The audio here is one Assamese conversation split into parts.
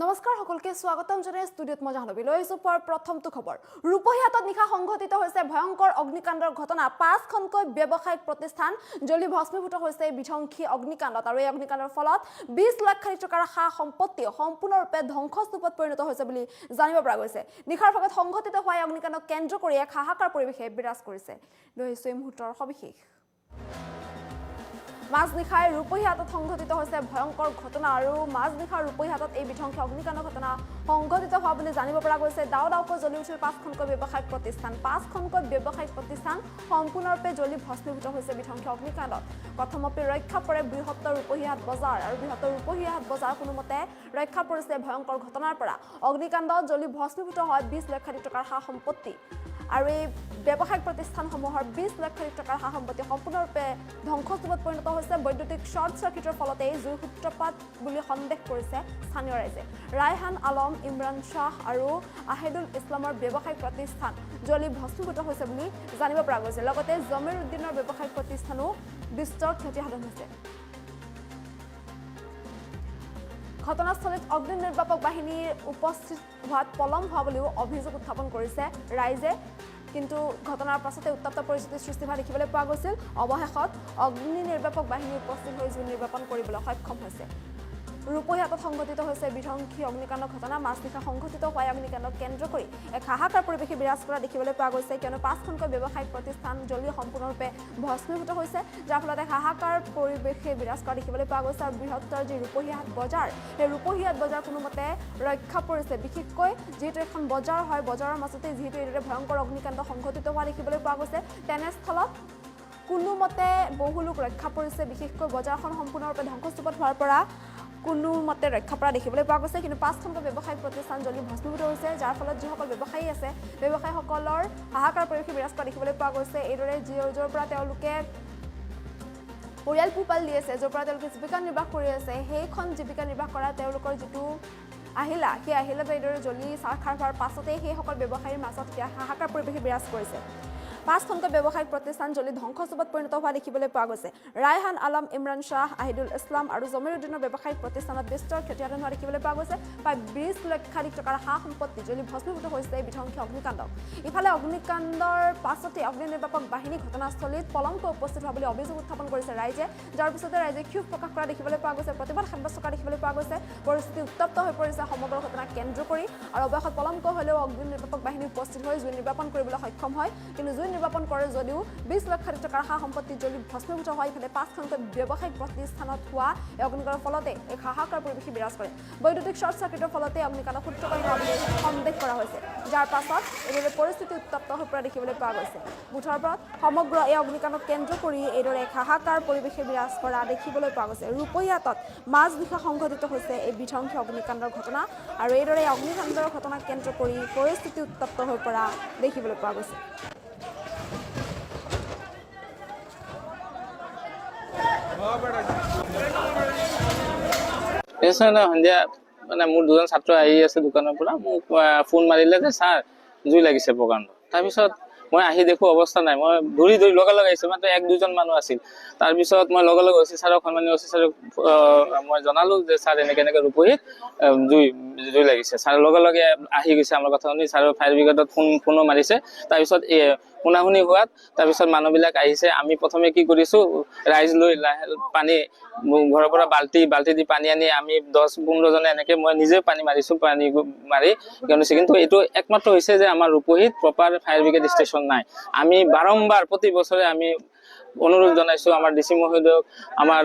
নমস্কাৰ সকলকে স্বাগতম জনাই ষ্টুডিঅত মই জাহ্নবী লৈ আহিছোঁ প্ৰথমটো খবৰ ৰূপহীহাটত নিশা সংঘটিত হৈছে ভয়ংকৰ অগ্নিকাণ্ডৰ ঘটনা 5খনকৈ ব্যৱসায়িক প্ৰতিষ্ঠান জ্বলি ভস্মীভূত হৈছে বিধ্বংসী অগ্নিকাণ্ডত আৰু এই অগ্নিকাণ্ডৰ ফলত 20 লাখ টকাৰ সা সম্পত্তি সম্পূৰ্ণৰূপে ধ্বংসস্তূপত পৰিণত হৈছে বুলি জানিব পৰা গৈছে নিশাৰ ভাগত সংঘটিত হোৱা অগ্নিকাণ্ডক কেন্দ্ৰ কৰি এক হাহাকাৰ পৰিৱেশে বিৰাজ কৰিছে লৈ আহিছোঁ এই মুহূৰ্তৰ সবিশেষ মাজনিশাই ৰূপহীহাটত সংঘটিত হৈছে ভয়ংকৰ ঘটনা আৰু মাজনিশাৰ ৰূপহীহাটত এই বিধ্বংসী অগ্নিকাণ্ডৰ ঘটনা সংঘটিত হোৱা বুলি জানিব পৰা গৈছে দাওকৈ জ্বলি উঠিল 5খনকৈ ব্যৱসায়িক প্ৰতিষ্ঠান সম্পূৰ্ণৰূপে জ্বলি ভস্মীভূত হৈছে বিধ্বংসী অগ্নিকাণ্ডত প্ৰথমতে ৰক্ষা পৰে বৃহত্তৰ ৰূপহীহাট বজাৰ আৰু বৃহত্তৰ ৰূপহীহাট বজাৰ কোনোমতে ৰক্ষা পৰিছে ভয়ংকৰ ঘটনাৰ পৰা অগ্নিকাণ্ডত জ্বলি ভস্মীভূত হয় 20 লাখ টকাৰ সা সম্পত্তি আৰু এই ব্যৱসায়িক প্ৰতিষ্ঠানসমূহৰ 20 লাখ টকাৰ সা সম্পত্তি সম্পূৰ্ণৰূপে ধ্বংসস্তূপত পৰিণত হৈছে বৈদ্যুতিক শ্বৰ্ট সাৰ্কিটৰ ফলতে জুইৰ সূত্ৰপাত বুলি সন্দেহ কৰিছে স্থানীয় ৰাইজে ৰায়হান আলম ইমৰান শ্বাহ আৰু আহিদুল ইছলামৰ ব্যৱসায়িক প্ৰতিষ্ঠান জ্বলি ভস্মীভূত হৈছে বুলি জানিব পৰা গৈছে লগতে জমিৰ উদ্দিনৰ ব্যৱসায়িক প্ৰতিষ্ঠানো বিস্তৰ ক্ষতিসাধন হৈছে ঘটনাস্থলীত অগ্নি নিৰ্বাপক বাহিনীৰ উপস্থিত হোৱাত পলম হোৱা বুলিও অভিযোগ উত্থাপন কৰিছে ৰাইজে কিন্তু ঘটনাৰ পাছতে উত্তপ্ত পৰিস্থিতিৰ সৃষ্টি হোৱা দেখিবলৈ পোৱা গৈছিল অৱশেষত অগ্নি নিৰ্বাপক বাহিনী উপস্থিত হৈ জুই নিৰ্বাপন কৰিবলৈ সক্ষম হৈছে ৰূপহীহাটত সংঘটিত হৈছে বিধ্বংসী অগ্নিকাণ্ডৰ ঘটনা মাজনিশা সংঘটিত হোৱা অগ্নিকাণ্ডক কেন্দ্ৰ কৰি এক হাহাকাৰ পৰিৱেশে বিৰাজ কৰা দেখিবলৈ পোৱা গৈছে কিয়নো 5খনকৈ ব্যৱসায়িক প্ৰতিষ্ঠান জ্বলি সম্পূৰ্ণৰূপে ভস্মীভূত হৈছে যাৰ ফলত এক হাহাকাৰ পৰিৱেশে বিৰাজ কৰা দেখিবলৈ পোৱা গৈছে আৰু বৃহত্তৰ যি ৰূপহীহাট বজাৰ সেই ৰূপহীহাট বজাৰ কোনোমতে ৰক্ষা পৰিছে বিশেষকৈ যিহেতু এখন বজাৰ হয় বজাৰৰ মাজতে যিহেতু এইদৰে ভয়ংকৰ অগ্নিকাণ্ড সংঘটিত হোৱা দেখিবলৈ পোৱা গৈছে তেনেস্থলত কোনোমতে বহু লোক ৰক্ষা পৰিছে বিশেষকৈ বজাৰখন সম্পূৰ্ণৰূপে ধ্বংসস্তূপত হোৱাৰ পৰা কোনোমতে ৰক্ষা পৰা দেখিবলৈ পোৱা গৈছে কিন্তু 5খনকৈ ব্যৱসায়িক প্ৰতিষ্ঠান জ্বলি ভস্মীভূত হৈছে যাৰ ফলত যিসকল ব্যৱসায়ী আছে ব্যৱসায়ীসকলৰ হাহাকাৰ পৰিৱেশে বিৰাজ কৰা দেখিবলৈ পোৱা গৈছে এইদৰে য'ৰ পৰা তেওঁলোকে পৰিয়াল পোহপাল দি আছে য'ৰ পৰা তেওঁলোকে জীৱিকা নিৰ্বাহ কৰি আছে সেইখন জীৱিকা নিৰ্বাহ কৰা তেওঁলোকৰ যিটো আহিলা সেই আহিলাটো এইদৰে জ্বলি চাৰখাৰ হোৱাৰ পাছতেই সেইসকল ব্যৱসায়ীৰ মাজত হাহাকাৰ পৰিৱেশে বিৰাজ কৰিছে 5খনকৈ ব্যৱসায়িক প্ৰতিষ্ঠান জ্বলি ধ্বংসস্তূপত পৰিণত হোৱা দেখিবলৈ পোৱা গৈছে ৰায়হান আলম ইমৰান শ্বাহ আহিদুল ইছলাম আৰু জমিৰ উদ্দিনৰ ব্যৱসায়িক প্ৰতিষ্ঠানত বিস্তৰ ক্ষতিসাধন হোৱা দেখিবলৈ পোৱা গৈছে প্ৰায় 20 লাখ টকাৰ সা সম্পত্তি জ্বলি ভস্মীভূত হৈছে এই বিধ্বংসী অগ্নিকাণ্ডক ইফালে অগ্নিকাণ্ডৰ পাছতে অগ্নি নিৰ্বাপক বাহিনী ঘটনাস্থলীত পলমকৈ উপস্থিত হোৱা বুলি অভিযোগ উত্থাপন কৰিছে ৰাইজে যাৰ পিছতে ৰাইজে ক্ষোভ প্ৰকাশ কৰা দেখিবলৈ পোৱা গৈছে প্ৰতিবাদ সাব্যস্ত কৰা দেখিবলৈ পোৱা গৈছে পৰিস্থিতি উত্তপ্ত হৈ পৰিছে সমগ্ৰ ঘটনাক কেন্দ্ৰ কৰি আৰু অৱশেষত পলমকৈ হ'লেও অগ্নি নিৰ্বাপক বাহিনী উপস্থিত হৈ জুই নিৰ্বাপন কৰিবলৈ সক্ষম হয় কিন্তু জুই নিৰ্বাপন কৰে যদিও 20 লাখ টকাৰ সা সম্পত্তি জ্বলি ভস্মীভূত হয় ইফালে 5খনকৈ ব্যৱসায়িক প্ৰতিষ্ঠানত হোৱা এই অগ্নিকাণ্ডৰ ফলতে এক হাহাকাৰ পৰিৱেশে বিৰাজ কৰে বৈদ্যুতিক শ্বৰ্ট সাৰ্কিটৰ ফলতে অগ্নিকাণ্ডৰ সূত্ৰপাত হোৱা বুলি সন্দেহ কৰা হৈছে যাৰ পাছত এইদৰে পৰিস্থিতি উত্তপ্ত হৈ পৰা দেখিবলৈ পোৱা গৈছে বুধৰ পৰা সমগ্ৰ এই অগ্নিকাণ্ডক কেন্দ্ৰ কৰি এইদৰে এক হাহাকাৰ পৰিৱেশে বিৰাজ কৰা দেখিবলৈ পোৱা গৈছে ৰূপহীহাটত মাজনিশা সংঘটিত হৈছে এই বিধ্বংসী অগ্নিকাণ্ডৰ ঘটনা আৰু এইদৰে অগ্নিকাণ্ডৰ ঘটনাক কেন্দ্ৰ কৰি পৰিস্থিতি উত্তপ্ত হৈ পৰা দেখিবলৈ পোৱা গৈছে সন্ধিয়া মানে মোৰ দুজন ছাত্ৰ আহি আছে দোকানৰ পৰা মোক ফোন মাৰিলে যে ছাৰ জুই লাগিছে প্ৰকাণ্ড তাৰপিছত মই আহি দেখো অৱস্থা নাই মই দৌৰি লগে আহিছো মাত্ৰ 1-2জন মানুহ আছিল তাৰপিছত মই লগে অচি ছাৰক সন্মানীয় অচি ছাৰক মই জনালো যে ছাৰ এনেকে ৰূপহীত জুই লাগিছে ছাৰ লগে আহি গৈছে আমাৰ কথা শুনি ছাৰ ফায়াৰ ব্ৰিগেডত ফোনো মাৰিছে তাৰপিছত শুনাশুনি হোৱাত তাৰপিছত মানুহবিলাক আহিছে আমি প্ৰথমে কি কৰিছো ৰাইজ লৈ পানী ঘৰৰ পৰা বাল্টি দি পানী আনি আমি 10-15 জনে এনেকে মই নিজে পানী মাৰিছো পানী মাৰি কিন্তু এইটো একমাত্ৰ হৈছে যে আমাৰ ৰূপহীত প্ৰপাৰ ফায়াৰ ব্ৰিগেড ষ্টেচন নাই আমি বাৰম্বাৰ প্ৰতি বছৰে আমি অনুৰোধ জনাইছো আমাৰ ডিচি মহোদয়ক আমাৰ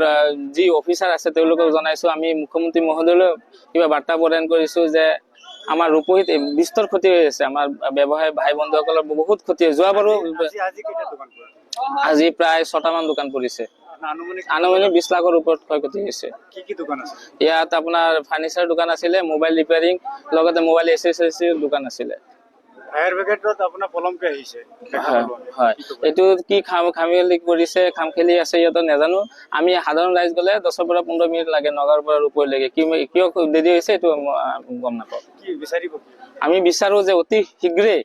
যি অফিচাৰ আছে তেওঁলোকক জনাইছো আমি মুখ্যমন্ত্ৰী মহোদয়লৈ কিবা বাৰ্তা প্ৰদান কৰিছো যে আমাৰ ৰূপহীত বিস্তৰ ক্ষতি হৈ আছে আমাৰ ব্যৱসায় ভাই বন্ধুসকলৰ বহুত ক্ষতি হৈ যোৱাবাৰো আজি প্ৰায় 6টামান দোকান পৰিছে আনুমানিক 20 লাখৰ ওপৰত ক্ষয়ক্ষতি হৈছে কি দোকান আছে ইয়াত আপোনাৰ ফাৰ্নিচাৰ দোকান আছিলে মোবাইল ৰিপেয়াৰিং লগতে মোবাইল এচেসৰিজৰ দোকান আছিলে ফায়াৰ ব্ৰিগেডত আপোনাৰ পলমকে আহিছে হয় এইটো কি খামখেলি কৰিছে খামখেলি আছে ইহঁতৰ নাজানো আমি সাধাৰণ ৰাইজ গলে 10 পৰা 15 মিনিট লাগে নগাঁৱৰ পৰা ৰূপহীলৈকে কিয় দেৰি হৈছে এইটো গম নাপাওঁ কি বিচাৰিব আমি বিচাৰো যে অতি শীঘ্ৰে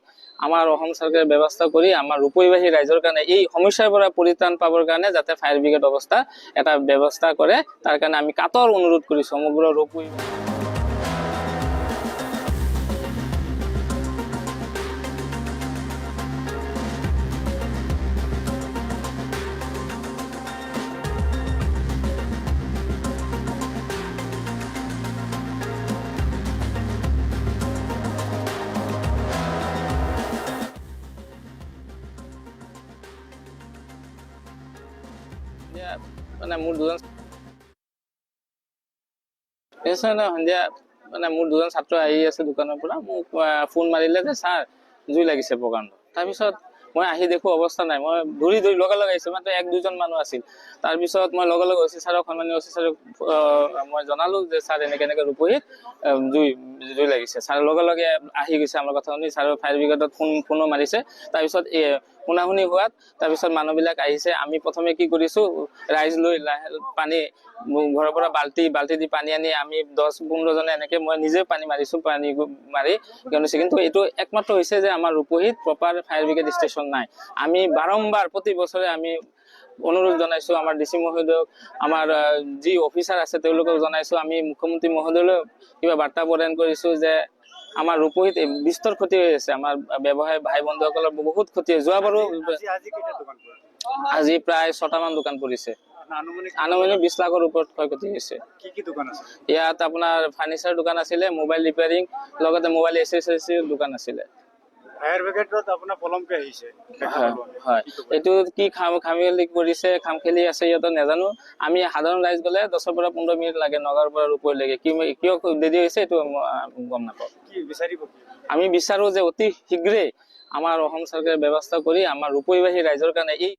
আমাৰ অসম চৰকাৰে ব্যৱস্থা কৰি আমাৰ ৰূপহীবাসী ৰাইজৰ কাৰণে এই সমস্যাৰ পৰা পৰিত্ৰাণ পাবৰ কাৰণে যাতে ফায়াৰ ব্ৰিগেড অৱস্থা এটা ব্যৱস্থা কৰে তাৰ কাৰণে আমি কাতৰ অনুৰোধ কৰিছো সমগ্ৰ ৰূপহী মানে মোৰ দুজন সন্ধিয়া মানে মোৰ দুজন ছাত্ৰ আহি আছে দোকানৰ পৰা মোক ফোন মাৰিলে যে ছাৰ জুই লাগিছে প্ৰকাণ্ড। তাৰপিছত মই আহি দেখো অৱস্থা নাই, মই দৌৰি লগে আহিছো, মাত্ৰ 1-2জন মানুহ আছিল। তাৰপিছত মই লগে অচি ছাৰক সন্মানীয় অচি ছাৰক মই জনালো যে ছাৰ এনেকে ৰূপহীত জুই লাগিছে। ছাৰ লগে আহি গৈছে, আমাৰ কথা শুনি ছাৰ ফায়াৰ ব্ৰিগেডত ফোনো মাৰিছে। তাৰপিছত শুনাশুনি হোৱাত তাৰপিছত মানুহবিলাক আহিছে। আমি প্ৰথমে কি কৰিছো, ৰাইজ লৈ পানী ঘৰৰ পৰা বাল্টি দি পানী আনি আমি 10-15 জনে এনেকে মই নিজে পানী মাৰিছো, পানী মাৰি কিন্তু এইটো একমাত্ৰ হৈছে যে আমাৰ ৰূপহীত প্ৰপাৰ ফায়াৰ ব্ৰিগেড ষ্টেচন নাই। আমি বাৰম্বাৰ প্ৰতি বছৰে আমি অনুৰোধ জনাইছো আমাৰ ডিচি মহোদয়ক, আমাৰ যি অফিচাৰ আছে তেওঁলোকক জনাইছো, আমি মুখ্যমন্ত্ৰী মহোদয়লৈ কিবা বাৰ্তা প্ৰদান কৰিছো যে আমাৰ ৰূপহীত বিস্তৰ ক্ষতি হৈ আছে, আমাৰ ব্যৱসায় ভাই বন্ধুসকলৰ বহুত ক্ষতি হয়। যোৱাবাৰো আজি প্ৰায় 6টামান দোকান পৰিছে, আনুমানিক 20 লাখৰ ওপৰত ক্ষয়ক্ষতি হৈছে। কি দোকান আছে? ইয়াত আপোনাৰ ফাৰ্নিচাৰ দোকান আছিলে, মোবাইল ৰিপেয়াৰিং, লগতে মোবাইল এচেছৰিজৰ দোকান আছিলে। ফায়াৰ ব্ৰিগেডত আপোনাৰ পলমকে আহিছে। হয়, এইটো কি খামখেলি কৰিছে, খামখেলি আছে সিহঁতৰ নাজানো। আমি সাধাৰণ ৰাইজ গলে 10 পৰা 15 মিনিট লাগে নগাঁৱৰ পৰা ৰূপহীলৈকে। কিয় দেৰি হৈছে এইটো গম নাপাওঁ। আমি বিচাৰো যে অতি শীঘ্ৰে আমাৰ অসম চৰকাৰে ব্যৱস্থা কৰি আমাৰ ৰূপহীবাসী ৰাইজৰ কাৰণে এই